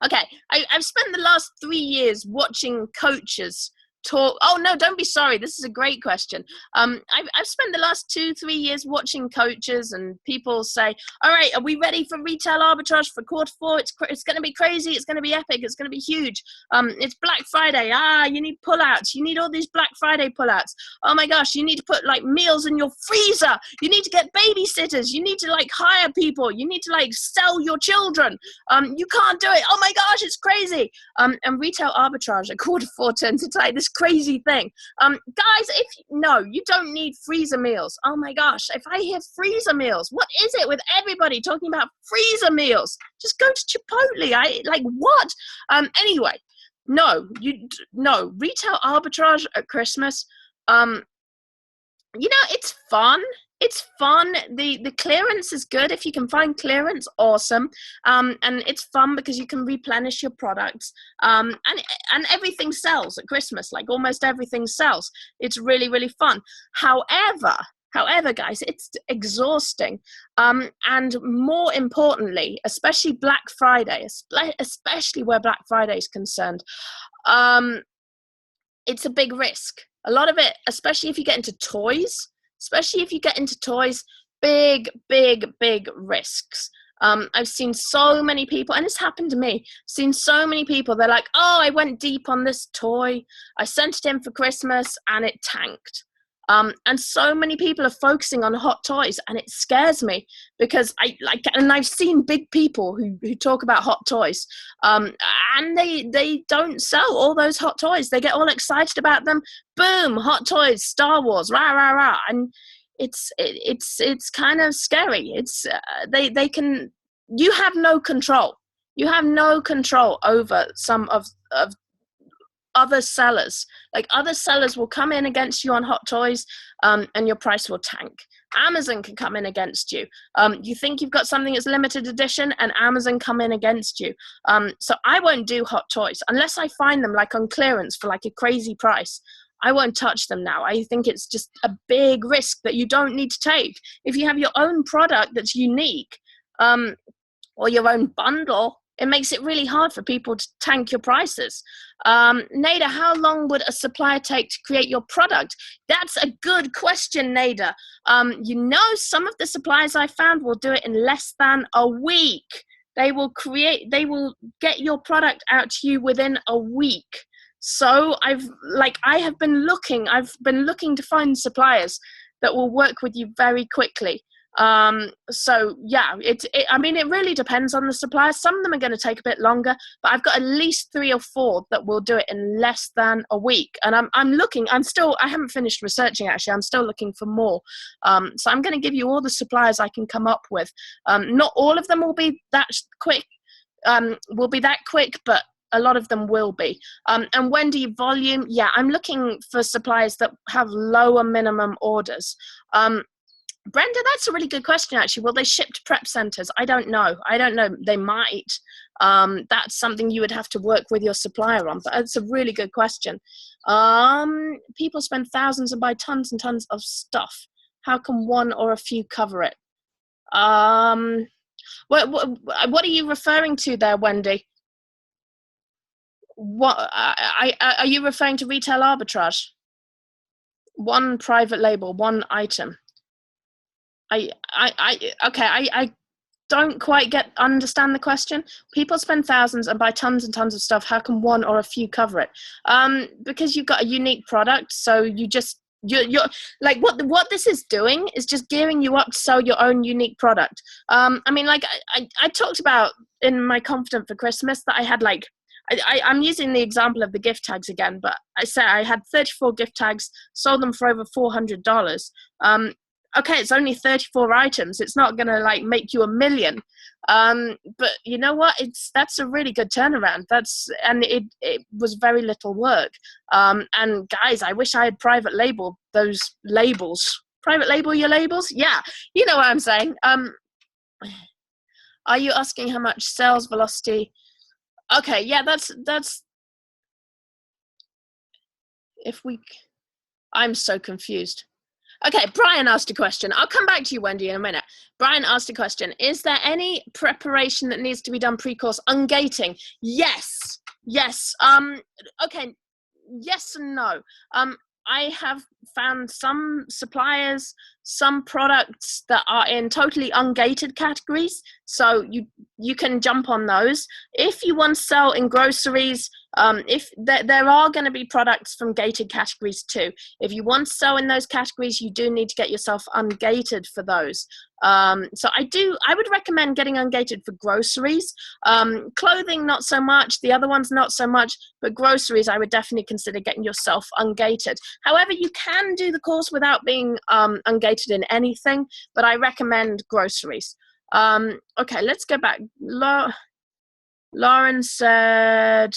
S1: Okay, I've spent the last 3 years watching coaches talk. Oh no, don't be sorry. This is a great question. I've spent the last 2-3 years watching coaches and people say, all right, are we ready for retail arbitrage for Q4? It's going to be crazy. It's going to be epic. It's going to be huge. It's Black Friday. You need pullouts. You need all these Black Friday pullouts. Oh my gosh, you need to put like meals in your freezer. You need to get babysitters. You need to like hire people. You need to like sell your children. You can't do it. Oh my gosh, it's crazy. And retail arbitrage at Q4 turns into like this crazy thing. Guys, you don't need freezer meals. Oh my gosh, if I hear freezer meals, what is it with everybody talking about freezer meals? Just go to Chipotle. What? Anyway, no, retail arbitrage at Christmas. It's fun. It's fun. The clearance is good. If you can find clearance, awesome. And it's fun because you can replenish your products. And everything sells at Christmas. Like almost everything sells. It's really, really fun. However, guys, it's exhausting. And more importantly, especially Black Friday, especially where Black Friday is concerned, it's a big risk. A lot of it, especially if you get into toys, big, big, big risks. I've seen so many people, and it's happened to me, seen so many people, they're like, oh, I went deep on this toy. I sent it in for Christmas and it tanked. And so many people are focusing on hot toys, and it scares me because I've seen big people who talk about hot toys, and they don't sell all those hot toys. They get all excited about them. Boom, hot toys, Star Wars, rah rah rah, and it's kind of scary. It's they can. You have no control. You have no control over some of other sellers. Like other sellers will come in against you on hot toys, and your price will tank. Amazon can come in against you. You think you've got something that's limited edition, and Amazon come in against you. So I won't do hot toys unless I find them like on clearance for like a crazy price. I won't touch them now. I think it's just a big risk that you don't need to take. If you have your own product that's unique, or your own bundle, it makes it really hard for people to tank your prices. Nada, how long would a supplier take to create your product? That's a good question, Nada. Some of the suppliers I found will do it in less than a week. They will get your product out to you within a week. So I've been looking to find suppliers that will work with you very quickly. So yeah, it really depends on the supplier. Some of them are going to take a bit longer, but I've got at least 3 or 4 that will do it in less than a week. And I haven't finished researching actually. I'm still looking for more. So I'm going to give you all the suppliers I can come up with. Not all of them will be that quick, but a lot of them will be. And Wendy, volume, yeah, I'm looking for suppliers that have lower minimum orders. Brenda, that's a really good question, actually. Will they ship to prep centers? I don't know. They might. That's something you would have to work with your supplier on, but it's a really good question. People spend thousands and buy tons and tons of stuff. How can one or a few cover it? What are you referring to there, Wendy? Are you referring to retail arbitrage? One private label, one item. I don't quite understand the question. People spend thousands and buy tons and tons of stuff. How can one or a few cover it? Because you've got a unique product, so you're like what this is doing is just gearing you up to sell your own unique product. I talked about in my Confident for Christmas that I I'm using the example of the gift tags again, but I say I had 34 gift tags, sold them for over $400. Okay, it's only 34 items. It's not going to like make you $1 million. But you know what? That's a really good turnaround. And it was very little work. And guys, I wish I had private label those labels. Private label your labels? Yeah, you know what I'm saying. Are you asking how much sales velocity? Okay, yeah, that's if we. I'm so confused. Okay, Brian asked a question. I'll come back to you, Wendy, in a minute. Brian asked a question. Is there any preparation that needs to be done pre-course? Ungating? Yes. Yes. Okay. Yes and no. I have found some suppliers, some products that are in totally ungated categories. So you can jump on those. If you want to sell in groceries, if there are going to be products from gated categories too. If you want to sell in those categories, you do need to get yourself ungated for those. So I would recommend getting ungated for groceries. Clothing, not so much. The other ones, not so much. But groceries, I would definitely consider getting yourself ungated. However, you can do the course without being ungated in anything, but I recommend groceries. Okay, let's go back. Lauren said,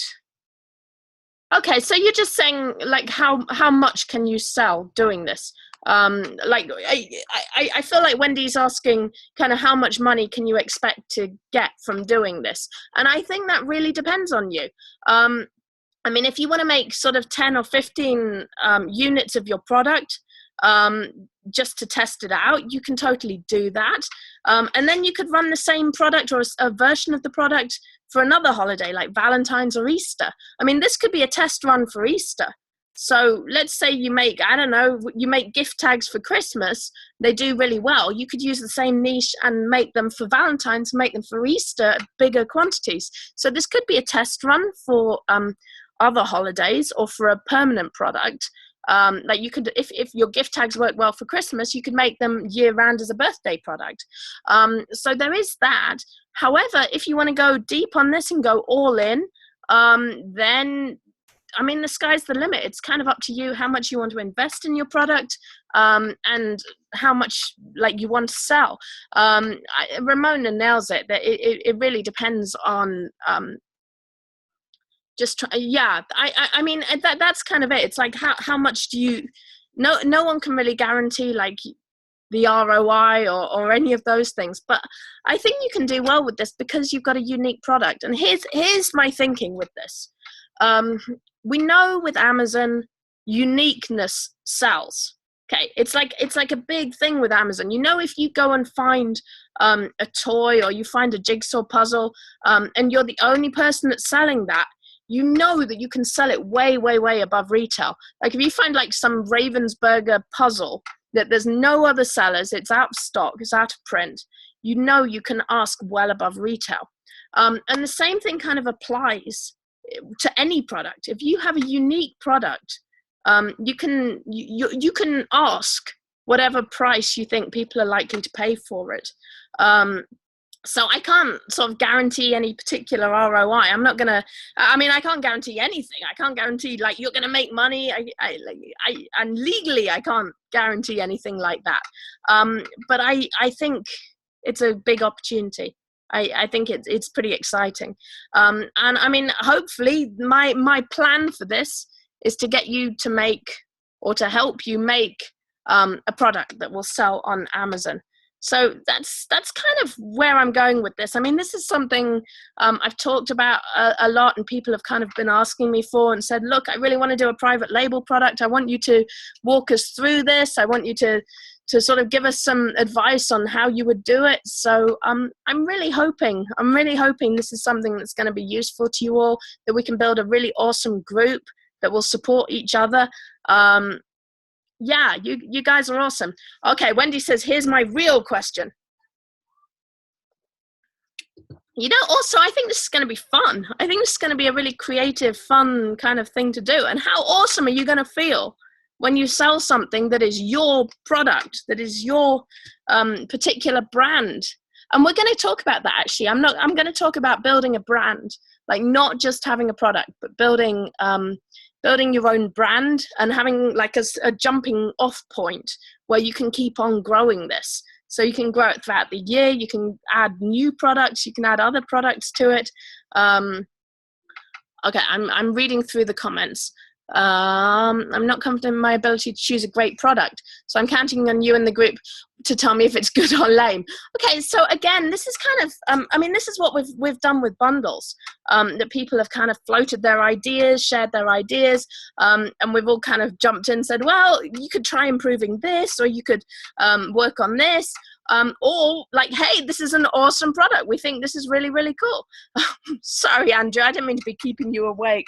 S1: okay, so you're just saying like how much can you sell doing this? Like I feel like Wendy's asking kind of how much money can you expect to get from doing this, and I think that really depends on you. I mean, if you want to make sort of 10 or 15 units of your product just to test it out, you can totally do that. And then you could run the same product or a version of the product for another holiday like Valentine's or Easter. I mean, this could be a test run for Easter. So let's say you make, I don't know, you make gift tags for Christmas. They do really well. You could use the same niche and make them for Valentine's, make them for Easter, bigger quantities. So this could be a test run for other holidays or for a permanent product. Like you could, if your gift tags work well for Christmas, you could make them year round as a birthday product. So there is that. However, if you want to go deep on this and go all in, then I mean, the sky's the limit. It's kind of up to you how much you want to invest in your product and how much like you want to sell. Ramona nails it. That it really depends on I mean that's kind of it. It's like how much do you? No one can really guarantee like the ROI or any of those things. But I think you can do well with this because you've got a unique product. And here's my thinking with this. We know with Amazon, uniqueness sells. Okay, it's like a big thing with Amazon. You know, if you go and find a toy or you find a jigsaw puzzle, and you're the only person that's selling that, you know that you can sell it way, way, way above retail. Like if you find like some Ravensburger puzzle that there's no other sellers, it's out of stock, it's out of print, you know you can ask well above retail. And the same thing kind of applies to any product. If you have a unique product, you can ask whatever price you think people are likely to pay for it. So I can't sort of guarantee any particular ROI. I can't guarantee anything. I can't guarantee like you're going to make money. And legally I can't guarantee anything like that. But I think it's a big opportunity. I think it's pretty exciting. And I mean, hopefully my plan for this is to get you to make or to help you make a product that will sell on Amazon. So that's kind of where I'm going with this. I mean, this is something I've talked about a lot, and people have kind of been asking me for and said, look, I really want to do a private label product. I want you to walk us through this. I want you to sort of give us some advice on how you would do it. So I'm really hoping this is something that's going to be useful to you all, that we can build a really awesome group that will support each other. Yeah, you guys are awesome. Okay, Wendy says, here's my real question. You know, also, I think this is going to be fun. I think this is going to be a really creative, fun kind of thing to do. And how awesome are you going to feel when you sell something that is your product, that is your particular brand? And we're going to talk about that, actually. I'm going to talk about building a brand, like not just having a product, but building your own brand and having like a jumping off point where you can keep on growing this. So you can grow it throughout the year. You can add new products. You can add other products to it. Okay, I'm reading through the comments. I'm not confident in my ability to choose a great product, so I'm counting on you and the group to tell me if it's good or lame. Okay, so again, this is kind of, I mean, this is what we've done with bundles, that people have kind of floated their ideas, shared their ideas, and we've all kind of jumped in and said, well, you could try improving this, or you could work on this. Or like, hey, this is an awesome product. We think this is really, really cool. Sorry, Andrew, I didn't mean to be keeping you awake.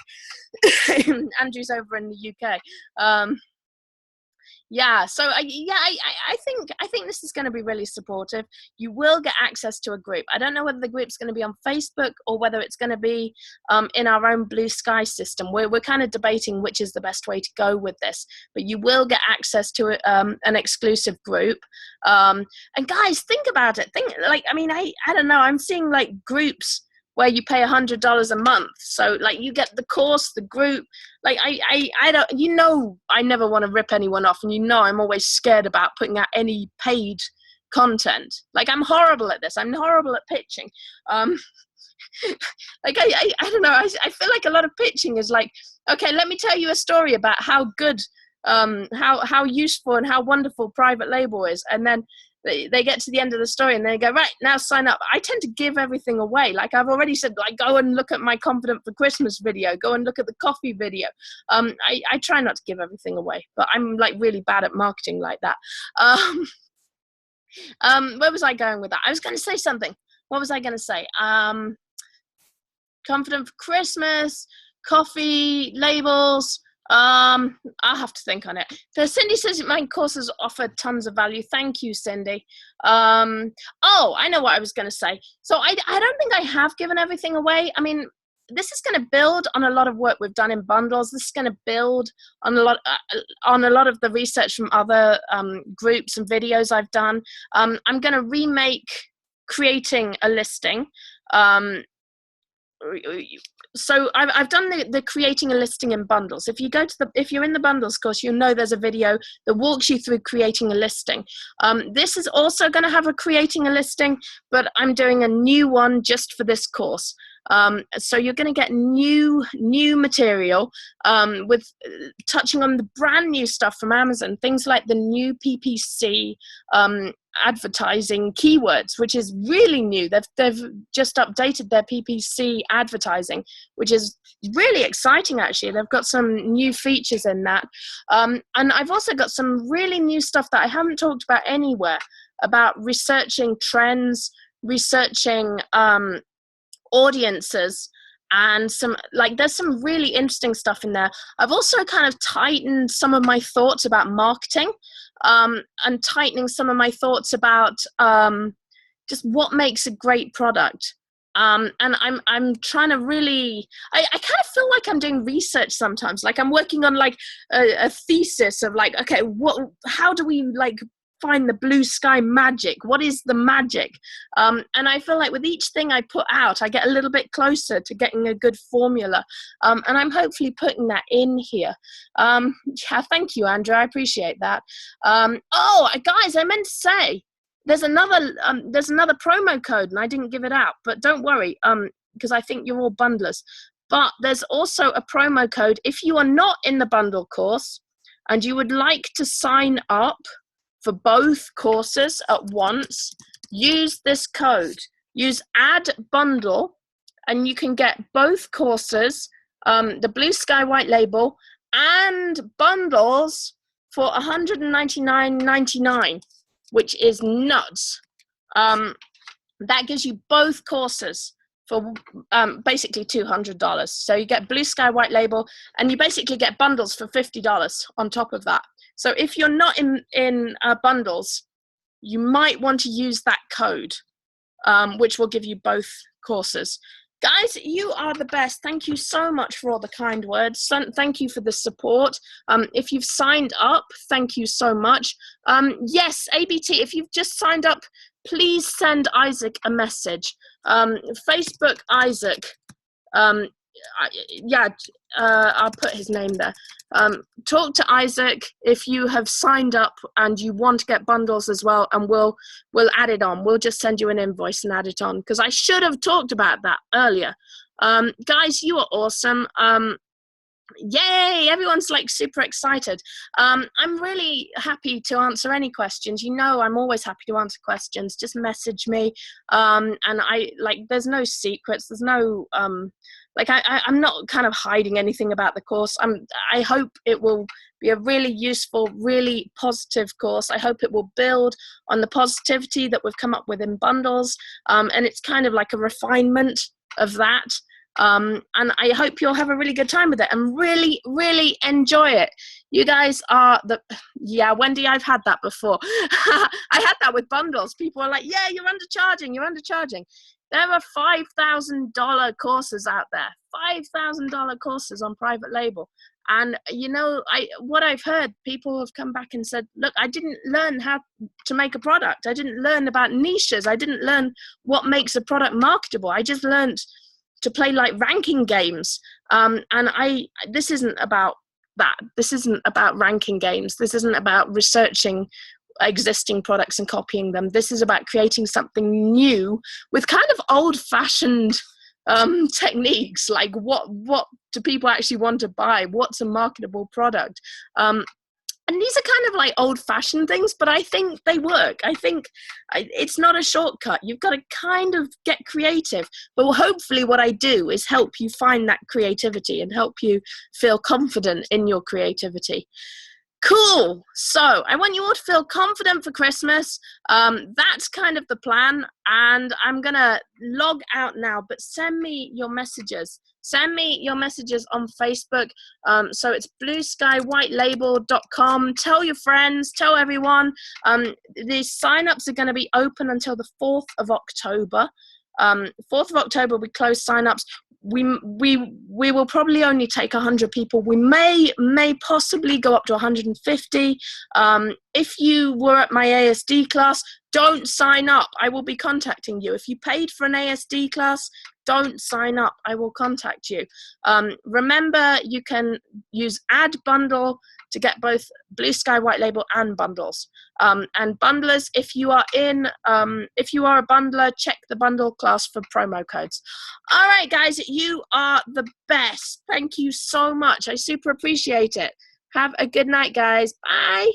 S1: Andrew's over in the UK. Yeah, so I think this is going to be really supportive. You will get access to a group. I don't know whether the group's going to be on Facebook or whether it's going to be in our own Blue Sky system. We're kind of debating which is the best way to go with this, but you will get access to an exclusive group. And guys, think about it. I don't know. I'm seeing like groups where you pay $100 a month. So like you get the course, the group, like I don't, I never want to rip anyone off. And I'm always scared about putting out any paid content. Like I'm horrible at this. I'm horrible at pitching. Like I don't know. I feel like a lot of pitching is like, okay, let me tell you a story about how good, how useful and how wonderful private label is. And then they get to the end of the story and they go, right, now sign up. I tend to give everything away. Like I've already said, like, go and look at my Confident for Christmas video, go and look at the coffee video. I try not to give everything away, but I'm like really bad at marketing like that. Where was I going with that? I was going to say something. What was I going to say? Confident for Christmas, coffee, labels. I'll have to think on it. So Cindy says my courses offer tons of value. Thank you, Cindy. Oh, I know what I was going to say. So I don't think I have given everything away. I mean, this is going to build on a lot of work we've done in bundles. This is going to build on a lot of the research from other groups and videos I've done. I'm going to remake creating a listing. So I've done the creating a listing in bundles. If you're in the bundles course, you'll know there's a video that walks you through creating a listing. This is also going to have a creating a listing, but I'm doing a new one just for this course. So you're going to get new material with touching on the brand new stuff from Amazon, things like the new PPC advertising keywords, which is really new. They've just updated their PPC advertising, which is really exciting actually. They've got some new features in that. And I've also got some really new stuff that I haven't talked about anywhere, about researching trends, researching audiences, and there's some really interesting stuff in there. I've also kind of tightened some of my thoughts about marketing, and tightening some of my thoughts about just what makes a great product. And I'm trying to really, I kind of feel like I'm doing research sometimes. Like I'm working on like a thesis of like, okay, how do we like find the blue sky magic? What is the magic? And I feel like with each thing I put out, I get a little bit closer to getting a good formula. And I'm hopefully putting that in here. Yeah, thank you, Andrew. I appreciate that. Oh, guys, I meant to say, there's another promo code, and I didn't give it out, but don't worry, because I think you're all bundlers. But there's also a promo code if you are not in the bundle course and you would like to sign up for both courses at once. Use this code. Use add bundle, and you can get both courses, the Blue Sky White Label and bundles for $199.99, which is nuts. That gives you both courses for basically $200. So you get Blue Sky White Label, and you basically get bundles for $50 on top of that. So if you're not in bundles, you might want to use that code, which will give you both courses. Guys, you are the best. Thank you so much for all the kind words. Thank you for the support. If you've signed up, thank you so much. Yes, ABT, if you've just signed up please send Isaac a message. Facebook Isaac. I'll put his name there. Talk to Isaac if you have signed up and you want to get bundles as well, and we'll add it on. We'll just send you an invoice and add it on, because I should have talked about that earlier. Guys, you are awesome. Yay, everyone's like super excited. I'm really happy to answer any questions. You know, I'm always happy to answer questions. Just message me. And I like, there's no secrets. There's no I'm not kind of hiding anything about the course. I hope it will be a really useful, really positive course. I hope it will build on the positivity that we've come up with in bundles. And it's kind of like a refinement of that. And I hope you'll have a really good time with it and really, really enjoy it. You guys are yeah, Wendy, I've had that before. I had that with bundles. People are like, yeah, you're undercharging. There are $5,000 courses out there, $5,000 courses on private label. And, you know, what I've heard, people have come back and said, look, I didn't learn how to make a product. I didn't learn about niches. I didn't learn what makes a product marketable. I just learned to play like ranking games. And this isn't about that. This isn't about ranking games. This isn't about researching existing products and copying them. This is about creating something new with kind of old-fashioned techniques, like what do people actually want to buy? What's a marketable product? And these are kind of like old-fashioned things, but I think they work. I think it's not a shortcut. You've got to kind of get creative. But hopefully what I do is help you find that creativity and help you feel confident in your creativity. Cool. So I want you all to feel confident for Christmas. That's kind of the plan. And I'm going to log out now, but send me your messages. Send me your messages on Facebook. So it's blueskywhitelabel.com. Tell your friends, tell everyone. These sign-ups are going to be open until the 4th of October. 4th of October, we close sign-ups. We will probably only take 100 people. We may possibly go up to 150. If you were at my ASD class, don't sign up. I will be contacting you. If you paid for an ASD class, don't sign up. I will contact you. Remember, you can use Add Bundle to get both Blue Sky White Label and bundles. And bundlers, if you are a bundler, check the bundle class for promo codes. All right, guys, you are the best. Thank you so much. I super appreciate it. Have a good night, guys. Bye.